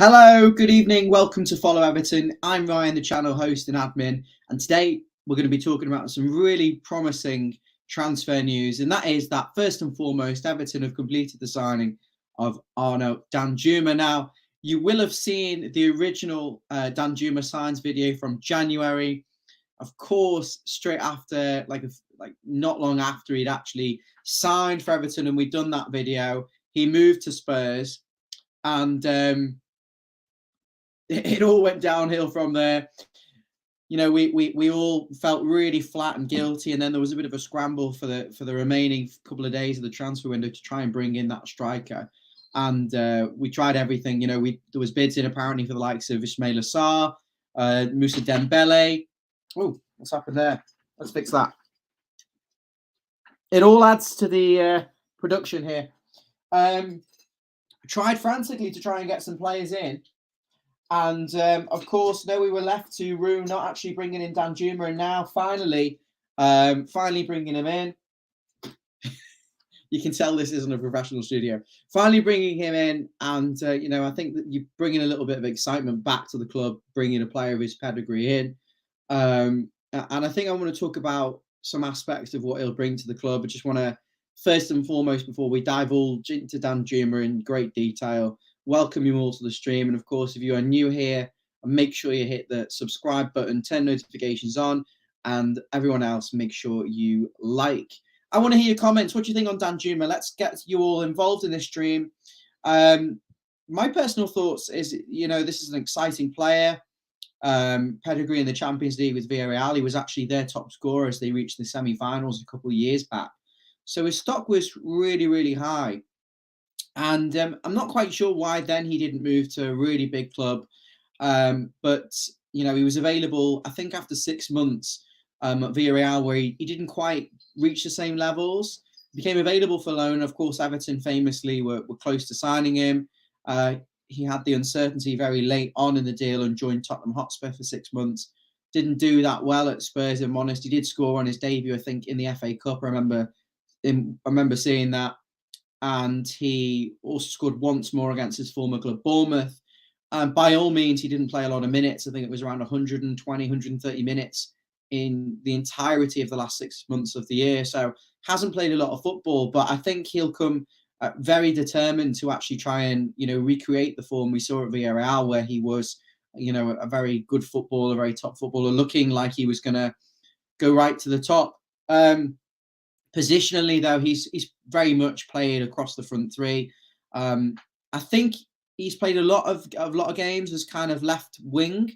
Hello, good evening. Welcome to Follow Everton. I'm Ryan, the channel host and admin, and today we're going to be talking about some really promising transfer news, and that is that first and foremost, Everton have completed the signing of Arnaut Danjuma. Now, you will have seen the original Danjuma signs video from January. Of course, straight after, like not long after he'd actually signed for Everton, and we'd done that video, he moved to Spurs, and it all went downhill from there. You know, we all felt really flat and guilty, and then there was a bit of a scramble for the remaining couple of days of the transfer window to try and bring in that striker. And we tried everything. You know, there was bids in apparently for the likes of Ismail Assar, Moussa Dembele. Oh, what's happened there? Let's fix that. It all adds to the production here. Tried frantically to try and get some players in. And, of course, no, we were left to rue not actually bringing in Danjuma, and now finally bringing him in. You can tell this isn't a professional studio. Finally bringing him in, and, you know, I think that you're bringing a little bit of excitement back to the club, bringing a player of his pedigree in. And I think I want to talk about some aspects of what he'll bring to the club. I just want to, first and foremost, before we divulge into Danjuma in great detail, welcome you all to the stream. And of course, if you are new here, make sure you hit the subscribe button, turn notifications on, and everyone else, make sure you like. I want to hear your comments. What do you think on Danjuma? Let's get you all involved in this stream. My personal thoughts is, you know, this is an exciting player. Pedigree in the Champions League with Villarreal. He was actually their top scorer as they reached the semi-finals a couple of years back. So his stock was really, really high. And I'm not quite sure why then he didn't move to a really big club. But, you know, he was available, I think, after 6 months at Villarreal, where he didn't quite reach the same levels. Became available for loan. Of course, Everton famously were close to signing him. He had the uncertainty very late on in the deal and joined Tottenham Hotspur for 6 months. Didn't do that well at Spurs, if I'm honest. He did score on his debut, I think, in the FA Cup. I remember seeing that. And he also scored once more against his former club, Bournemouth. By all means, he didn't play a lot of minutes. I think it was around 120, 130 minutes in the entirety of the last 6 months of the year. So hasn't played a lot of football, but I think he'll come very determined to actually try and, you know, recreate the form we saw at Villarreal, where he was, you know, a very good footballer, a very top footballer, looking like he was going to go right to the top. Positionally, though, he's very much played across the front three. I think he's played a lot of games as kind of left wing,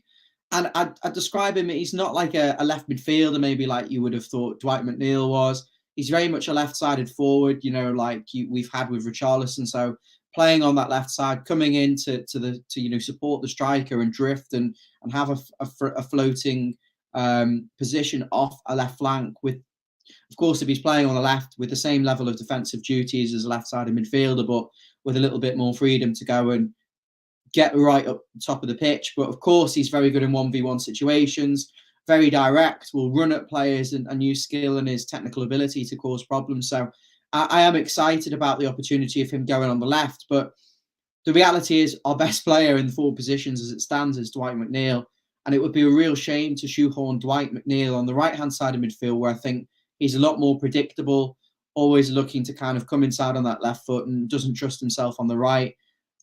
and I'd describe him. He's not like a left midfielder, maybe like you would have thought Dwight McNeil was. He's very much a left-sided forward, you know, like we've had with Richarlison. So playing on that left side, coming in to you know, support the striker and drift and have a floating position off a left flank with. Of course, if he's playing on the left with the same level of defensive duties as a left-sided midfielder, but with a little bit more freedom to go and get right up the top of the pitch. But of course, he's very good in 1v1 situations, very direct, will run at players and use skill and his technical ability to cause problems. So I am excited about the opportunity of him going on the left. But the reality is our best player in the forward positions as it stands is Dwight McNeil. And it would be a real shame to shoehorn Dwight McNeil on the right-hand side of midfield, where I think he's a lot more predictable, always looking to kind of come inside on that left foot and doesn't trust himself on the right.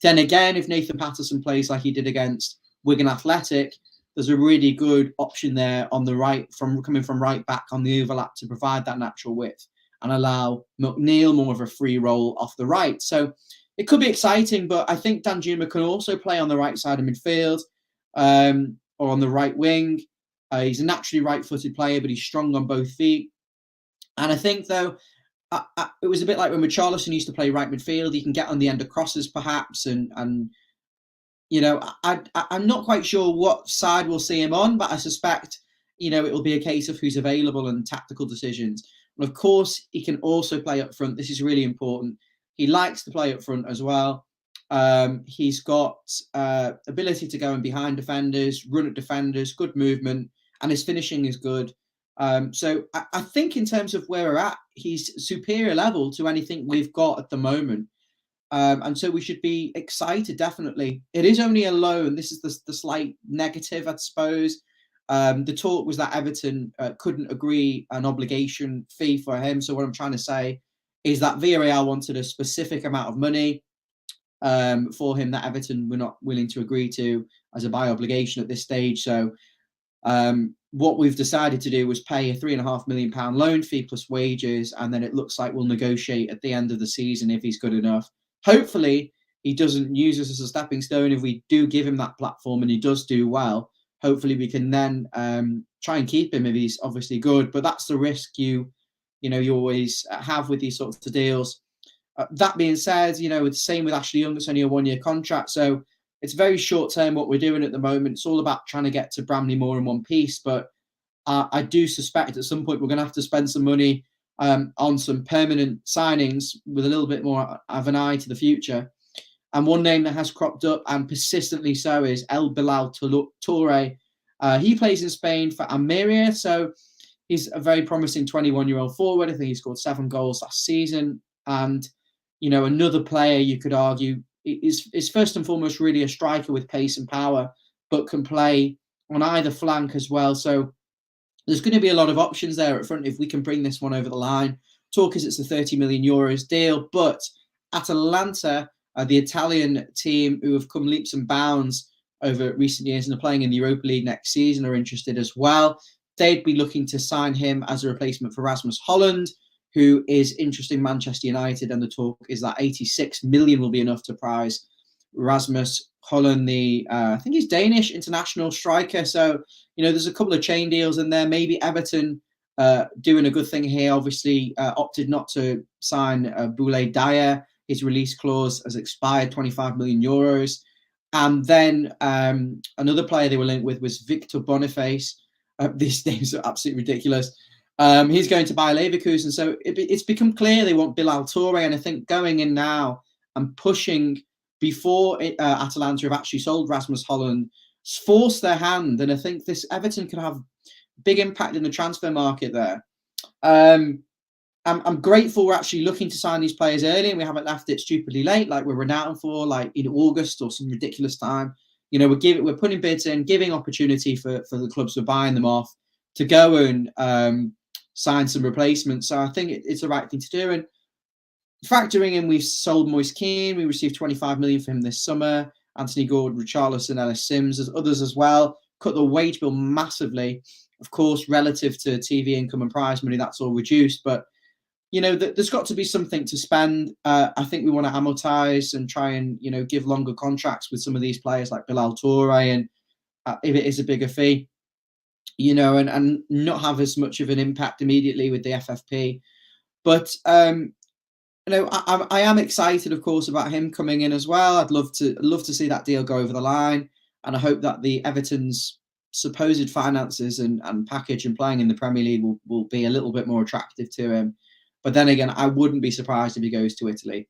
Then again, if Nathan Patterson plays like he did against Wigan Athletic, there's a really good option there on the right, coming from right back on the overlap to provide that natural width and allow McNeil more of a free roll off the right. So it could be exciting, but I think Danjuma can also play on the right side of midfield or on the right wing. He's a naturally right-footed player, but he's strong on both feet. And I think, though, it was a bit like when Richarlison used to play right midfield. He can get on the end of crosses, perhaps, and you know, I'm not quite sure what side we'll see him on, but I suspect, you know, it will be a case of who's available and tactical decisions. And of course, he can also play up front. This is really important. He likes to play up front as well. He's got ability to go in behind defenders, run at defenders, good movement, and his finishing is good. So I think in terms of where we're at, he's superior level to anything we've got at the moment. And so we should be excited, definitely. It is only a loan. This is the slight negative, I suppose. The talk was that Everton couldn't agree an obligation fee for him. So what I'm trying to say is that Villarreal wanted a specific amount of money for him that Everton were not willing to agree to as a buy obligation at this stage. So what we've decided to do was pay a £3.5 million loan fee plus wages, and then it looks like we'll negotiate at the end of the season if he's good enough. Hopefully, he doesn't use us as a stepping stone. If we do give him that platform and he does do well, hopefully we can then try and keep him if he's obviously good. But that's the risk you always have with these sorts of deals. That being said, it's the same with Ashley Young. It's only a 1-year contract, so it's very short term what we're doing at the moment. It's all about trying to get to Bramley-Moore in one piece. But I do suspect at some point we're going to have to spend some money on some permanent signings with a little bit more of an eye to the future. And one name that has cropped up, and persistently so, is Bilal Toure. He plays in Spain for Almeria, so he's a very promising 21-year-old forward. I think he scored 7 goals last season. And, another player you could argue is first and foremost really a striker with pace and power, but can play on either flank as well. So there's going to be a lot of options there at front if we can bring this one over the line. Talk is it's a 30 million euros deal, but Atalanta, the Italian team who have come leaps and bounds over recent years and are playing in the Europa League next season, are interested as well. They'd be looking to sign him as a replacement for Rasmus Højlund, who is interested in Manchester United, and the talk is that 86 million will be enough to prize Rasmus Højlund, I think he's Danish international striker. So, there's a couple of chain deals in there. Maybe Everton doing a good thing here, obviously opted not to sign Boulaye Dia. His release clause has expired, 25 million euros. And then another player they were linked with was Victor Boniface. These names are absolutely ridiculous. He's going to Bayer Leverkusen. So it's become clear they want Bilal Toure. And I think going in now and pushing before Atalanta have actually sold Rasmus Højlund, forced their hand. And I think this Everton could have big impact in the transfer market there. I'm grateful we're actually looking to sign these players early and we haven't left it stupidly late, like we're renowned for, like in August or some ridiculous time. We're putting bids in, giving opportunity for the clubs who are buying them off to go and sign some replacements. So I think it's the right thing to do. And factoring in, we've sold Moise Kean. We received 25 million for him this summer. Anthony Gordon, Richarlison, Ellis Sims, as others as well. Cut the wage bill massively. Of course, relative to TV income and prize money, that's all reduced. But there's got to be something to spend. I think we want to amortize and try and, give longer contracts with some of these players like Bilal Toure, and if it is a bigger fee, and not have as much of an impact immediately with the FFP. But, I am excited, of course, about him coming in as well. I'd love to see that deal go over the line. And I hope that the Everton's supposed finances and package and playing in the Premier League will be a little bit more attractive to him. But then again, I wouldn't be surprised if he goes to Italy.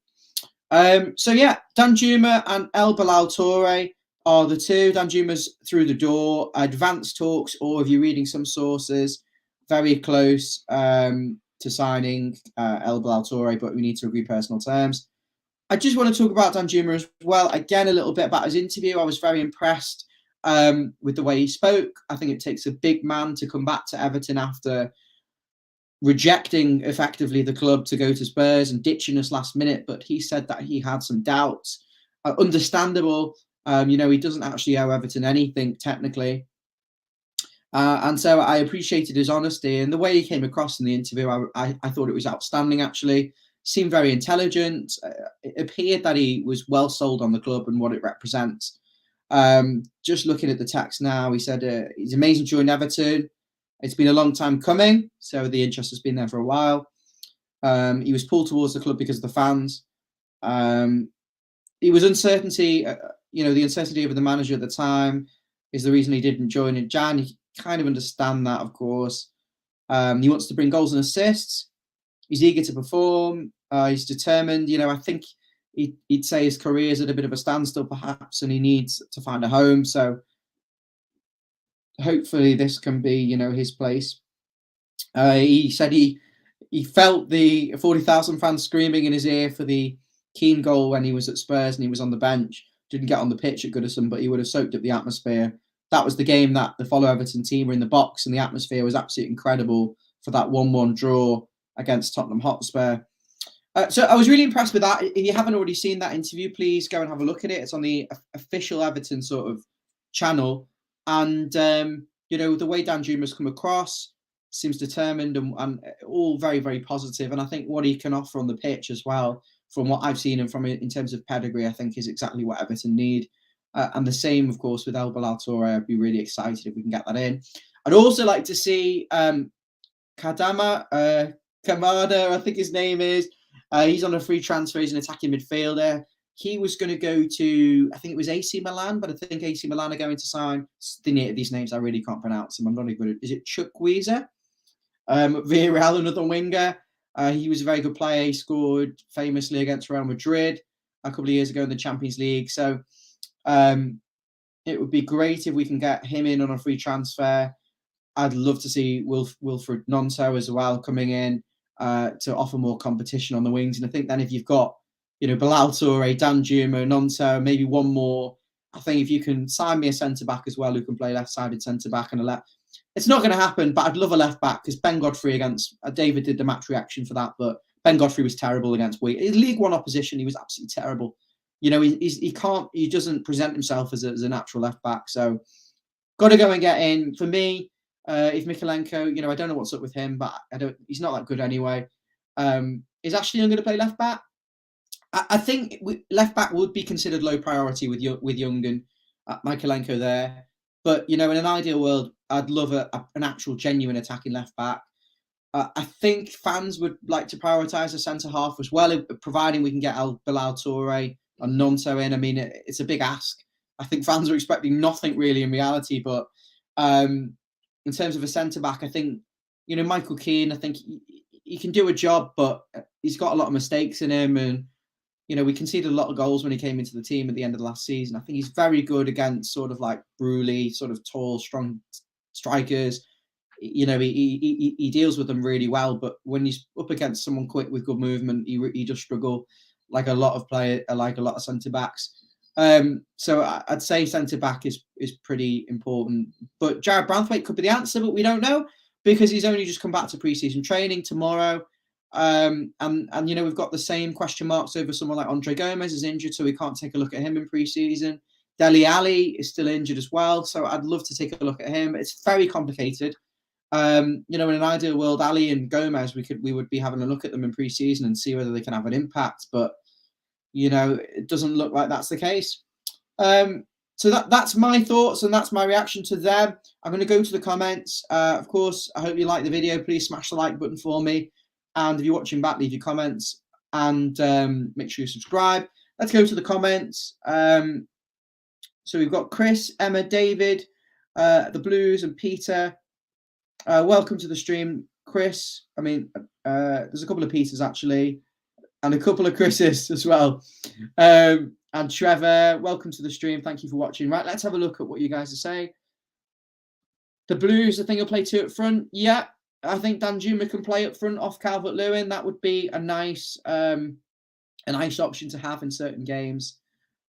Danjuma and Bilal Toure are the two. Danjuma's through the door. Advanced talks, or if you're reading some sources, very close to signing Bilal Toure, but we need to agree personal terms. I just want to talk about Danjuma as well. Again, a little bit about his interview. I was very impressed with the way he spoke. I think it takes a big man to come back to Everton after rejecting effectively the club to go to Spurs and ditching us last minute. But he said that he had some doubts. Understandable. He doesn't actually owe Everton anything technically. And so I appreciated his honesty and the way he came across in the interview. I thought it was outstanding, actually. Seemed very intelligent. It appeared that he was well sold on the club and what it represents. Just looking at the text now, he said he's amazing to join Everton. It's been a long time coming, so the interest has been there for a while. He was pulled towards the club because of the fans. He was uncertainty, the uncertainty of the manager at the time is the reason he didn't join in Jan. You kind of understand that, of course. He wants to bring goals and assists. He's eager to perform. He's determined. I think he'd say his career is at a bit of a standstill, perhaps, and he needs to find a home. So hopefully this can be, his place. He said he felt the 40,000 fans screaming in his ear for the Keane goal when he was at Spurs and he was on the bench. Didn't get on the pitch at Goodison, but he would have soaked up the atmosphere. That was the game that the Follow Everton team were in the box, and the atmosphere was absolutely incredible for that 1-1 draw against Tottenham Hotspur. So I was really impressed with that. If you haven't already seen that interview, please go and have a look at it. It's on the official Everton sort of channel. And, the way Danjuma's come across seems determined and all very, very positive. And I think what he can offer on the pitch as well, from what I've seen and from in terms of pedigree, I think is exactly what Everton need. And the same, of course, with Bilal Toure. I'd be really excited if we can get that in. I'd also like to see Kamada, I think his name is. He's on a free transfer. He's an attacking midfielder. He was going to go to, I think it was AC Milan, but I think AC Milan are going to sign. These names I really can't pronounce them. I'm not even good. Is it Chukwueze? Villarreal, another winger. He was a very good player. He scored famously against Real Madrid a couple of years ago in the Champions League. So it would be great if we can get him in on a free transfer. I'd love to see Wilfred Gnonto as well coming in to offer more competition on the wings. And I think then if you've got, Bilal Toure, Danjuma, Gnonto, maybe one more, I think if you can sign me a centre-back as well who can play left-sided centre-back and a left. It's not going to happen, but I'd love a left-back because Ben Godfrey against David did the match reaction for that, but Ben Godfrey was terrible against League One opposition. He was absolutely terrible. He doesn't present himself as a natural left-back. So got to go and get in. For me, if Mykolenko, I don't know what's up with him, but he's not that good anyway. Is Ashley Young going to play left-back? I think left back would be considered low priority with Young and Mykolenko there. But, in an ideal world, I'd love an actual genuine attacking left back. I think fans would like to prioritise a centre-half as well, providing we can get Bilal Toure and Gnonto in. I mean, it's a big ask. I think fans are expecting nothing really in reality. But in terms of a centre-back, I think, Michael Keane, I think he can do a job, but he's got a lot of mistakes in him. And we conceded a lot of goals when he came into the team at the end of the last season. I think he's very good against sort of like Bruley, sort of tall, strong strikers. He deals with them really well. But when he's up against someone quick with good movement, he does struggle, like a lot of centre backs. So I'd say centre back is pretty important. But Jared Branthwaite could be the answer, but we don't know because he's only just come back to pre-season training tomorrow. And we've got the same question marks over someone like Andre Gomez is injured, so we can't take a look at him in pre-season. Dele Alli is still injured as well, so I'd love to take a look at him. It's very complicated. In an ideal world, Ali and Gomez, we would be having a look at them in pre-season and see whether they can have an impact, but it doesn't look like that's the case. So that's my thoughts and that's my reaction to them. I'm going to go to the comments. Of course, I hope you like the video. Please smash the like button for me. And if you're watching back, leave your comments and make sure you subscribe. Let's go to the comments. So we've got Chris, Emma, David, the Blues, and Peter. Welcome to the stream, Chris. I mean, there's a couple of Peters actually, and a couple of Chris's as well. And Trevor, welcome to the stream. Thank you for watching. Right, let's have a look at what you guys are saying. The Blues, I think he'll play two up front. Yeah. I think Danjuma can play up front off Calvert-Lewin. That would be a nice option to have in certain games.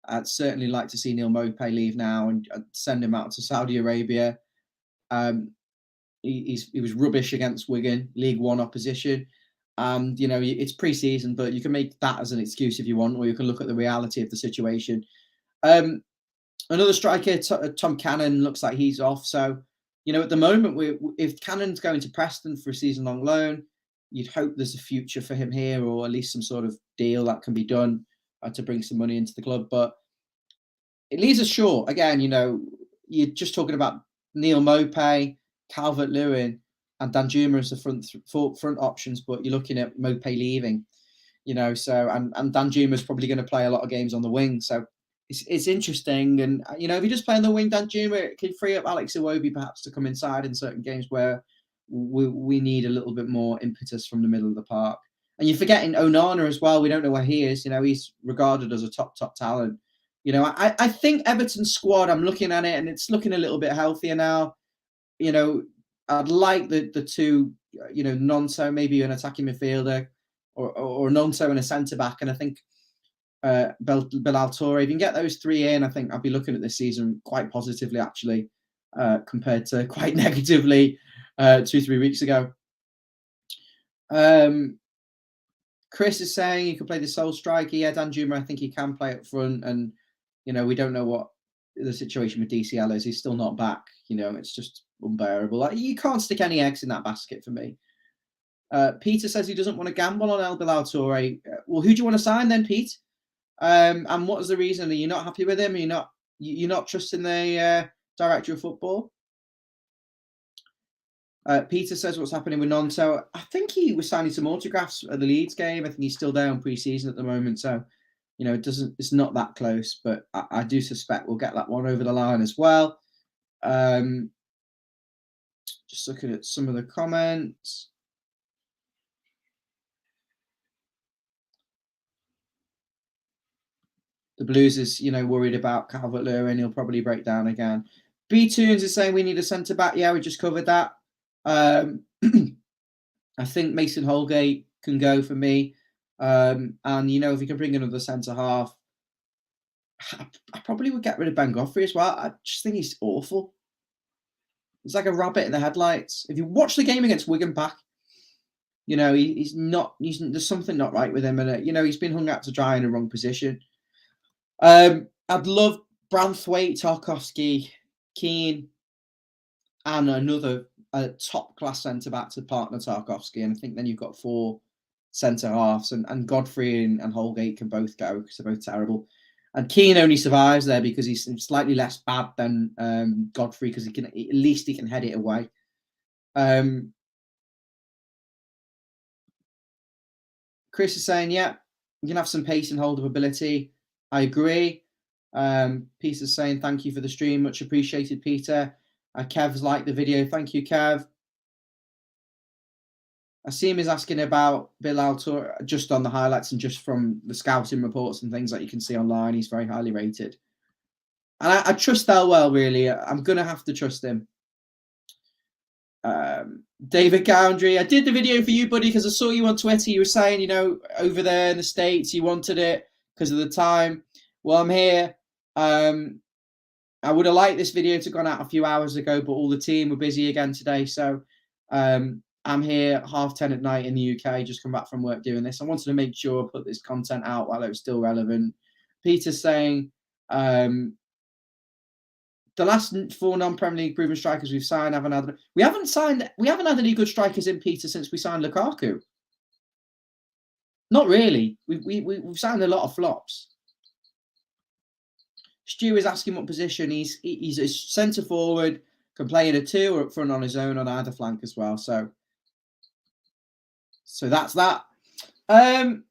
I'd certainly like to see Neil Maupay leave now and send him out to Saudi Arabia. He was rubbish against Wigan, League One opposition. And, it's pre-season, but you can make that as an excuse if you want, or you can look at the reality of the situation. Another striker, Tom Cannon, looks like he's off. So, at the moment, if Cannon's going to Preston for a season-long loan, you'd hope there's a future for him here, or at least some sort of deal that can be done to bring some money into the club. But it leaves us short. Again, you're just talking about Neil Maupay, Calvert-Lewin, and Danjuma as the front options, but you're looking at Maupay leaving, so and Danjuma's probably going to play a lot of games on the wing. So it's interesting. And, if you just play on the wing, Danjuma, it can free up Alex Iwobi perhaps to come inside in certain games where we need a little bit more impetus from the middle of the park. And you're forgetting Onana as well. We don't know where he is. He's regarded as a top talent. I think Everton's squad, I'm looking at it and it's looking a little bit healthier now. I'd like the two, Gnonto, maybe an attacking midfielder or Gnonto and a centre-back. And I think, Bilal Toure. If you can get those 3 in, I think I'll be looking at this season quite positively, actually, compared to quite negatively 2-3 weeks ago. Chris is saying you can play the sole striker. Yeah, Danjuma, I think he can play up front, and we don't know what the situation with DCL is. He's still not back. It's just unbearable. Like, you can't stick any eggs in that basket for me. Peter says he doesn't want to gamble on Bilal Toure. Well, who do you want to sign then, Pete? And what is the reason? Are you not happy with him? Are you're not trusting the director of football? Peter says what's happening with Nonto. I think he was signing some autographs at the Leeds game. I think he's still there on pre-season at the moment. So, it's not that close, but I do suspect we'll get that one over the line as well. Just looking at some of the comments. The Blues is, worried about Calvert-Lewin. He'll probably break down again. B-Tunes is saying we need a centre-back. Yeah, we just covered that. I think Mason Holgate can go for me. And, if you can bring another centre-half, I probably would get rid of Ben Godfrey as well. I just think he's awful. He's like a rabbit in the headlights. If you watch the game against Wigan back, he's not. There's something not right with him, and he's been hung out to dry in a wrong position. I'd love Branthwaite, Tarkowski, Keane, and another top-class centre-back to partner Tarkowski. And I think then you've got 4 centre-halves, and Godfrey and Holgate can both go because they're both terrible. And Keane only survives there because he's slightly less bad than Godfrey, because at least he can head it away. Chris is saying, yeah, you can have some pace and hold-up ability. I agree. Peter's saying, thank you for the stream. Much appreciated, Peter. Kev's liked the video. Thank you, Kev. Asim is asking about Bilal Toure just on the highlights and just from the scouting reports and things that you can see online. He's very highly rated. And I trust Thelwell, really. I'm going to have to trust him. David Goundry, I did the video for you, buddy, because I saw you on Twitter. You were saying, over there in the States, you wanted it because of the time. Well, I'm here. I would have liked this video to have gone out a few hours ago, but all the team were busy again today. So I'm here 10:30 at night in the UK, just come back from work doing this. I wanted to make sure I put this content out while it was still relevant. Peter's saying the last 4 non-Premier League proven strikers we've signed we haven't had any good strikers in, Peter, since we signed Lukaku. Not really. We've signed a lot of flops. Stu is asking what position. He's a centre forward, can play in a 2 or up front on his own on either flank as well. So that's that.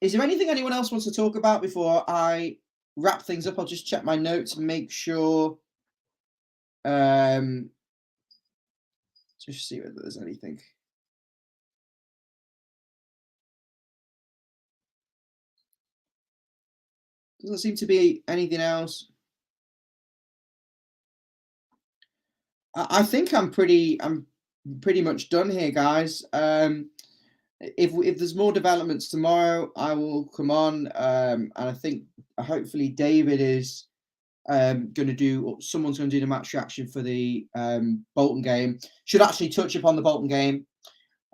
Is there anything anyone else wants to talk about before I wrap things up? I'll just check my notes and make sure. Just see whether there's anything. Doesn't seem to be anything else. I think I'm pretty much done here, guys. If there's more developments tomorrow, I will come on. And I think hopefully David is someone's going to do the match reaction for the Bolton game. Should actually touch upon the Bolton game.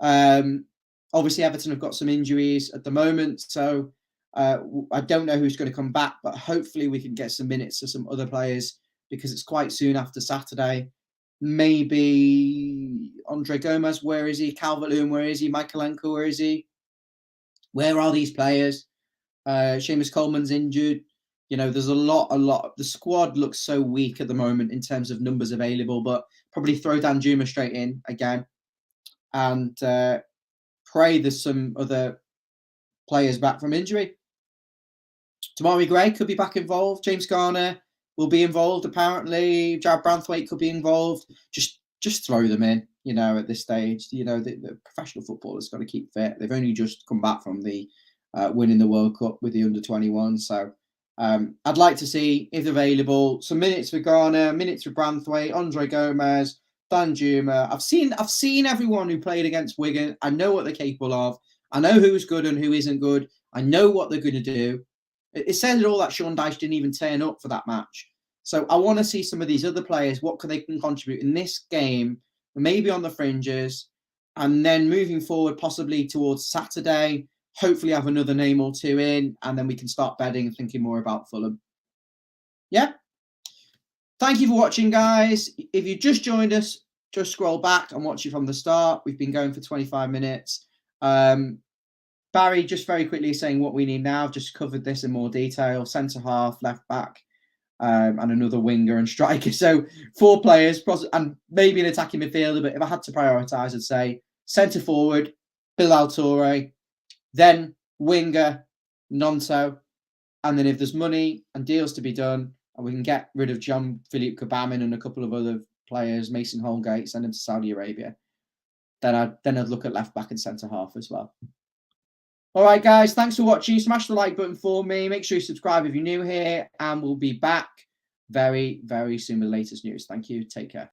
Obviously, Everton have got some injuries at the moment, so I don't know who's going to come back, but hopefully we can get some minutes to some other players because it's quite soon after Saturday. Maybe Andre Gomez, where is he? Calvert-Lewin, where is he? Michaelenko, where is he? Where are these players? Seamus Coleman's injured. There's a lot. The squad looks so weak at the moment in terms of numbers available, but probably throw Danjuma straight in again and pray there's some other players back from injury. Tamari Gray could be back involved. James Garner will be involved, apparently. Jared Branthwaite could be involved. Just throw them in, at this stage. The professional footballers got to keep fit. They've only just come back from the winning the World Cup with the under-21. So I'd like to see, if available, some minutes for Garner, minutes for Branthwaite, Andre Gomez, Danjuma. I've seen everyone who played against Wigan. I know what they're capable of. I know who's good and who isn't good. I know what they're going to do. It says it all that Sean Dyche didn't even turn up for that match. So I want to see some of these other players, what they can contribute in this game, maybe on the fringes, and then moving forward, possibly towards Saturday, hopefully have another name or two in, and then we can start betting and thinking more about Fulham. Yeah. Thank you for watching, guys. If you just joined us, just scroll back and watch it from the start. We've been going for 25 minutes. Barry, just very quickly saying what we need now. I've just covered this in more detail. Centre half, left back, and another winger and striker. So 4 players and maybe an attacking midfielder. But if I had to prioritise, I'd say centre forward, Bilal Toure, then winger, Nonto. And then if there's money and deals to be done, and we can get rid of Jean-Philippe Gbamin and a couple of other players, Mason Holgate, send him to Saudi Arabia, then I'd look at left back and centre half as well. All right, guys, thanks for watching. Smash the like button for me. Make sure you subscribe if you're new here, and we'll be back very, very soon with the latest news. Thank you. Take care.